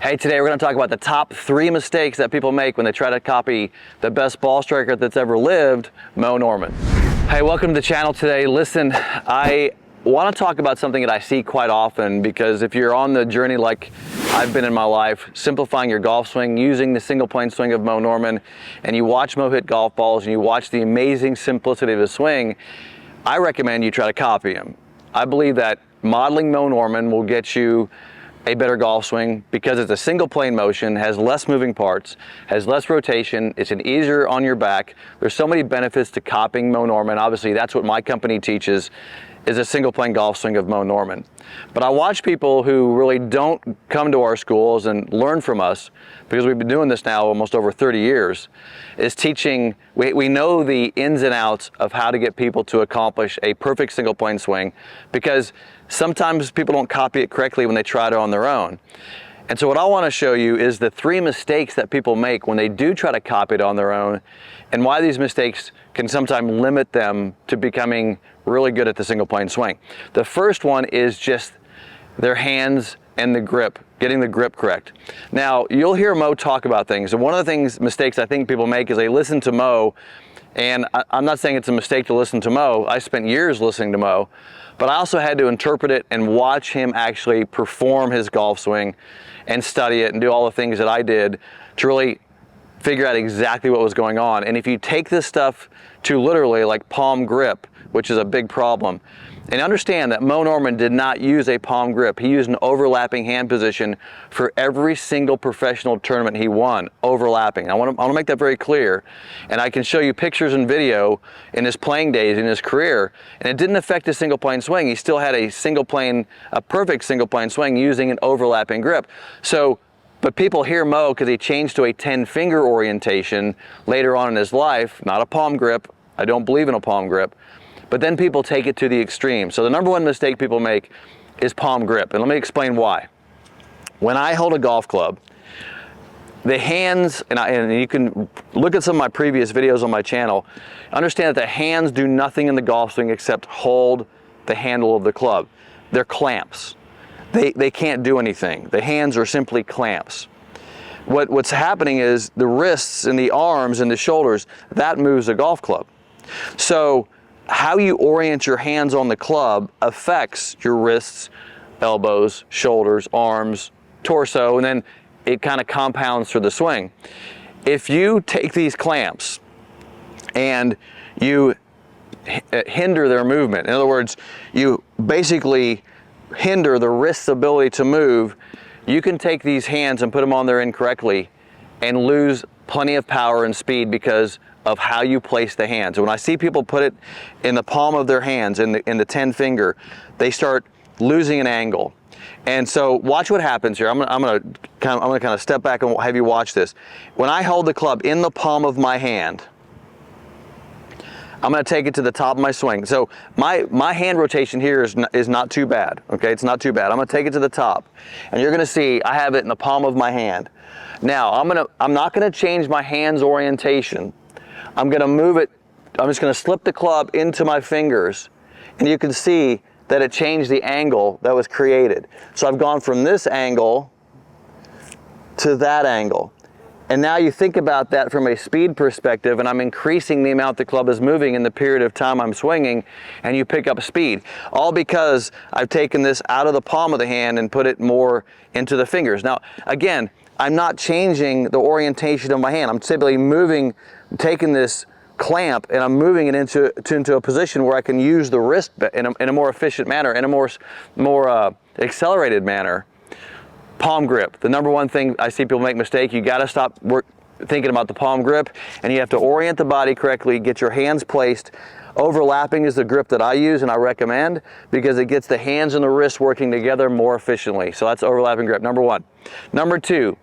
Hey, today we're going to talk about the top 3 mistakes that people make when they try to copy the best ball striker that's ever lived, Mo Norman. Hey, welcome to the channel today. Listen, I want to talk about something that I see quite often, because if you're on the journey like I've been in my life, simplifying your golf swing, using the single plane swing of Mo Norman, and you watch Mo hit golf balls and you watch the amazing simplicity of his swing, I recommend you try to copy him. I believe that modeling Mo Norman will get you a better golf swing because it's a single plane motion, has less moving parts, has less rotation, it's an easier on your back. There's so many benefits to copying Mo Norman. Obviously, that's what my company teaches, is a single plane golf swing of Mo Norman. But I watch people who really don't come to our schools and learn from us, because we've been doing this now almost over 30 years, is teaching, we know the ins and outs of how to get people to accomplish a perfect single plane swing, because sometimes people don't copy it correctly when they try it on their own. And so what I want to show you is the 3 mistakes that people make when they do try to copy it on their own, and why these mistakes can sometimes limit them to becoming really good at the single plane swing. The first one is just their hands and the grip, getting the grip correct. Now, you'll hear Mo talk about things, and one of the mistakes I think people make is they listen to Mo, and I'm not saying it's a mistake to listen to Mo. I spent years listening to Mo, but I also had to interpret it and watch him actually perform his golf swing and study it and do all the things that I did to really figure out exactly what was going on. And if you take this stuff to literally like palm grip, which is a big problem, and understand that Mo Norman did not use a palm grip. He used an overlapping hand position for every single professional tournament he won, overlapping. I want to make that very clear. And I can show you pictures and video in his playing days, in his career, and it didn't affect his single plane swing. He still had a perfect single plane swing using an overlapping grip. But people hear Mo because he changed to a 10-finger orientation later on in his life, not a palm grip. I don't believe in a palm grip. But then people take it to the extreme. So the number 1 mistake people make is palm grip. And let me explain why. When I hold a golf club, the hands, and you can look at some of my previous videos on my channel, understand that the hands do nothing in the golf swing except hold the handle of the club. They're clamps. They can't do anything. The hands are simply clamps. What's happening is the wrists and the arms and the shoulders, that moves a golf club. So how you orient your hands on the club affects your wrists, elbows, shoulders, arms, torso, and then it kind of compounds through the swing. If you take these clamps and you hinder their movement, in other words, you basically hinder the wrist's ability to move, you can take these hands and put them on there incorrectly and lose plenty of power and speed because of how you place the hands. When I see people put it in the palm of their hands, in the 10-finger, they start losing an angle. And so watch what happens here. I'm gonna kind of step back and have you watch this. When I hold the club in the palm of my hand, I'm going to take it to the top of my swing. So my hand rotation here is not too bad. Okay, it's not too bad. I'm going to take it to the top, and you're going to see I have it in the palm of my hand. Now I'm not going to change my hand's orientation. I'm going to move it. I'm just going to slip the club into my fingers, and you can see that it changed the angle that was created. So I've gone from this angle to that angle. And now you think about that from a speed perspective, and I'm increasing the amount the club is moving in the period of time I'm swinging, and you pick up speed. All because I've taken this out of the palm of the hand and put it more into the fingers. Now, again, I'm not changing the orientation of my hand. I'm simply taking this clamp and I'm moving it into a position where I can use the wrist in a more efficient manner, in a more accelerated manner. Palm grip, the number 1 thing I see people make mistake. You got to stop thinking about the palm grip, and you have to orient the body correctly, get your hands placed. Overlapping is the grip that I use and I recommend, because it gets the hands and the wrists working together more efficiently. So that's overlapping grip, number 1. Number 2,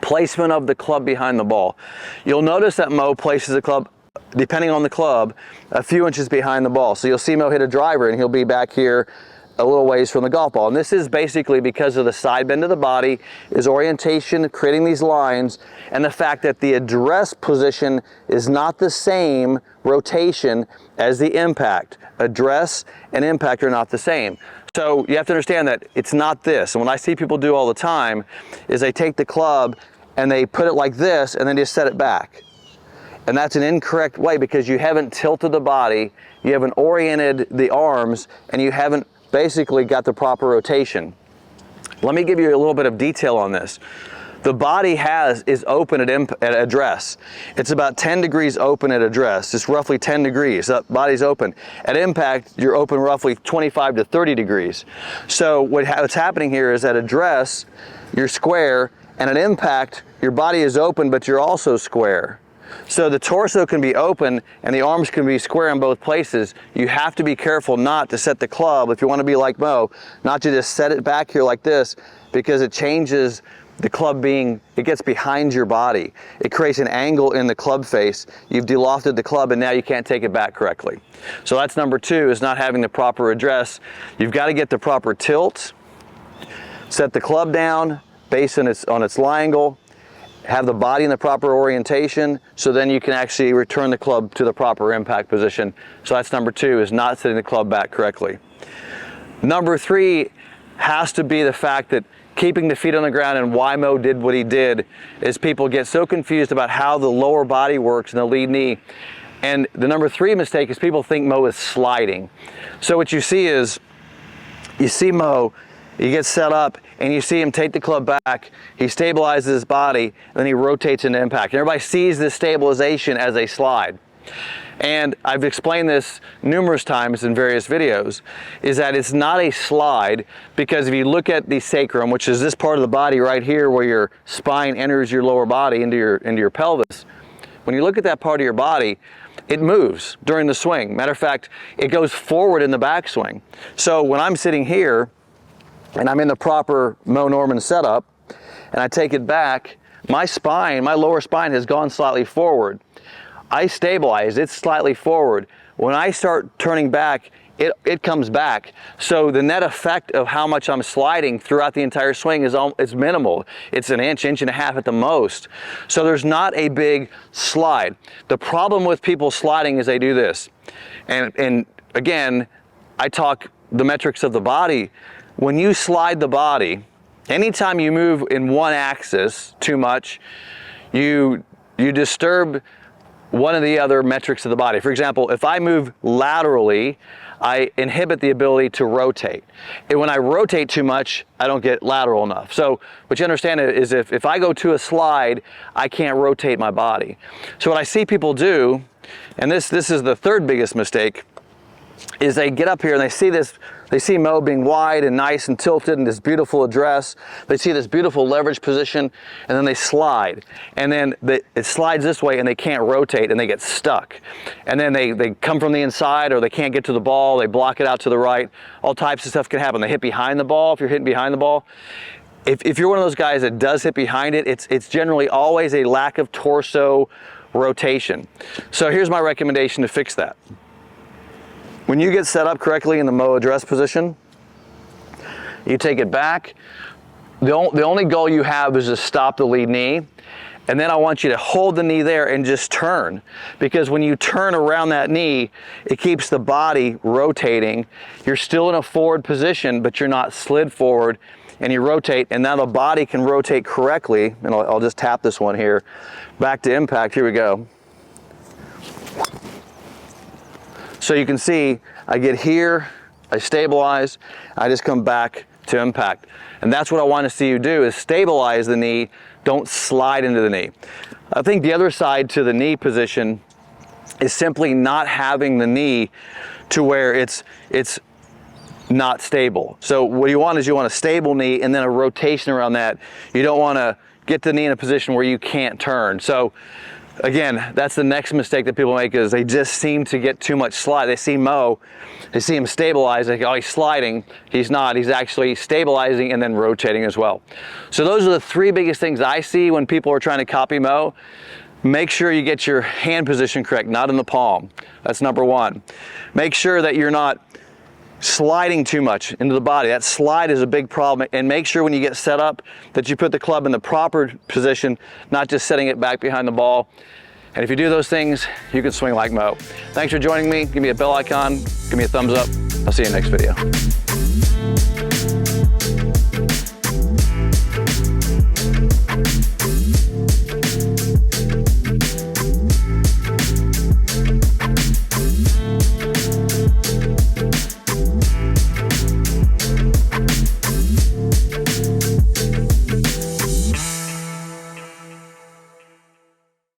placement of the club behind the ball. You'll notice that Mo places the club, depending on the club, a few inches behind the ball. So you'll see Mo hit a driver and he'll be back here a little ways from the golf ball. And this is basically because of the side bend of the body, is orientation, creating these lines, and the fact that the address position is not the same rotation as the impact. Address and impact are not the same. So you have to understand that it's not this. And what I see people do all the time is they take the club and they put it like this and then just set it back. And that's an incorrect way, because you haven't tilted the body, you haven't oriented the arms, and you haven't basically got the proper rotation. Let me give you a little bit of detail on this. The body is open at address. It's about 10 degrees open at address. It's roughly 10 degrees. That body's open. At impact, you're open roughly 25 to 30 degrees. So what's happening here is at address, you're square, and at impact, your body is open, but you're also square. So the torso can be open and the arms can be square in both places. You have to be careful not to set the club, if you want to be like Mo, not to just set it back here like this, because it changes the club it gets behind your body. It creates an angle in the club face. You've delofted the club and now you can't take it back correctly. So that's number 2, is not having the proper address. You've got to get the proper tilt, set the club down, base on its lie angle, have the body in the proper orientation, so then you can actually return the club to the proper impact position. So that's number 2, is not setting the club back correctly. Number 3 has to be the fact that keeping the feet on the ground, and why Mo did what he did, is people get so confused about how the lower body works in the lead knee. And the number 3 mistake is people think Mo is sliding. So what you see is, you see Mo, he gets set up and you see him take the club back, he stabilizes his body, and then he rotates into impact. And everybody sees this stabilization as a slide. And I've explained this numerous times in various videos, is that it's not a slide, because if you look at the sacrum, which is this part of the body right here where your spine enters your lower body into your pelvis, when you look at that part of your body, it moves during the swing. Matter of fact, it goes forward in the backswing. So when I'm sitting here, and I'm in the proper Mo Norman setup, and I take it back, my spine, my lower spine has gone slightly forward. I stabilize, it's slightly forward. When I start turning back, it comes back. So the net effect of how much I'm sliding throughout the entire swing is minimal. It's an inch and a half at the most. So there's not a big slide. The problem with people sliding is they do this. And again, I talk the metrics of the body. When you slide the body, anytime you move in one axis too much, you disturb one of the other metrics of the body. For example, if I move laterally, I inhibit the ability to rotate. And when I rotate too much, I don't get lateral enough. So what you understand is if I go to a slide, I can't rotate my body. So what I see people do, and this is the 3rd biggest mistake, is they get up here and they see this, they see Mo being wide and nice and tilted and this beautiful address. They see this beautiful leverage position, and then they slide. And then it slides this way and they can't rotate and they get stuck. And then they come from the inside, or they can't get to the ball, they block it out to the right. All types of stuff can happen. They hit behind the ball if you're hitting behind the ball. If you're one of those guys that does hit behind it, it's generally always a lack of torso rotation. So here's my recommendation to fix that. When you get set up correctly in the Mo address position, you take it back. The only goal you have is to stop the lead knee. And then I want you to hold the knee there and just turn. Because when you turn around that knee, it keeps the body rotating. You're still in a forward position, but you're not slid forward. And you rotate, and now the body can rotate correctly. And I'll just tap this one here. Back to impact, here we go. So you can see, I get here, I stabilize, I just come back to impact. And that's what I want to see you do, is stabilize the knee, don't slide into the knee. I think the other side to the knee position is simply not having the knee to where it's not stable. So what you want is you want a stable knee and then a rotation around that. You don't want to get the knee in a position where you can't turn. So again, that's the next mistake that people make, is they just seem to get too much slide. They see Mo, they see him stabilize, they go, oh, he's sliding. He's not, he's actually stabilizing and then rotating as well. So those are the 3 biggest things I see when people are trying to copy Mo. Make sure you get your hand position correct, not in the palm. That's number 1. Make sure that you're not sliding too much into the body. That slide is a big problem, and make sure when you get set up that you put the club in the proper position, not just setting it back behind the ball. And if you do those things, you can swing like Mo. Thanks for joining me. Give me a bell icon, give me a thumbs up. I'll see you next video.